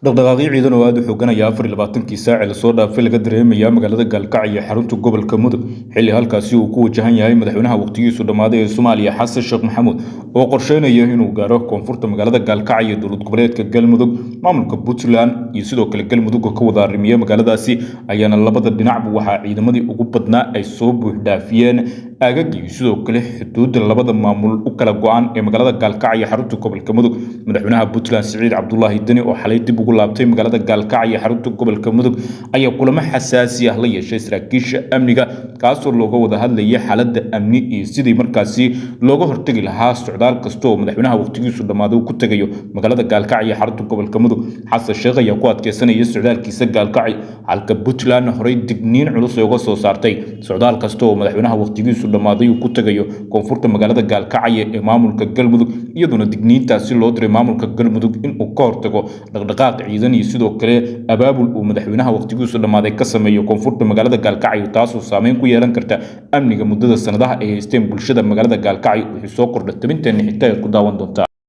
dhaqdhaqaaqyo ciidan oo aad u xooganaya 24 saac ee lasoo dhaafay laga dareemaya magaalada Gaalkacyo iyo xarunta gobolka Mudug xilli halkaasi uu ku wajahan yahay madaxweynaha waqtigiisu dhamaaday ee Soomaaliya Xasan Sheekh Maxamuud oo qorsheynaya inuu gaaro koonfurta magaalada Gaalkacyo ee dowlad goboleedka Galmudug maamulka Puntland iyo sidoo kale Galmudug oo ka wada arrimiya magaaladaasi ayaana labada dhinacba waxa ciidamadii ugu badnaa ay soo buux dhaafiyeen aagagii sidoo kale xuduudda labada maamul u kala go'an ee magaalada Gaalkacyo xarunta gobolka Mudug madaxweynaha Puntland Siciid Cabdullaahi Dani oo xalay dib ugu laabtay magaalada Gaalkacyo xarunta gobolka Mudug ayaa kulamo xasaasi ah la yeeshay saraakiisha amniga kaasoo looga wada hadlayay xaaladda amni iyo sidii markaasi looga hortagi lahaa socdaal kasta oo madaxweynaha waqtigiisu dhamaaday ku tagayo magaalada Gaalkacyo xarunta gobolka Mudug Xasan Sheekh ayaa ku adkeysanaya socdaalkiisa Gaalkacyo halka Puntland horay digniin culus uga soo saartay socdaal kasta oo madaxweynaha waqtigiisu dhamaaday ku tagayo koonfurta magaalada Gaalkacyo ee maamulka Galmudug iyaduna digniintaasi loo diray maamulka Galmudug in uu ka hortago dhaqdhaqaaq ciidan iyo sidoo kale abaabul uu madaxweynaha waqtigiisu dhamaaday ka sameeyo koonfurta magaalada Gaalkacyo taasoo saameyn ku yeelan karta amniga muddada sanadaha ay haysteen bulshada magaalada Gaalkacyo wixii soo kordhay tabinteena xitaa ku daawan doonta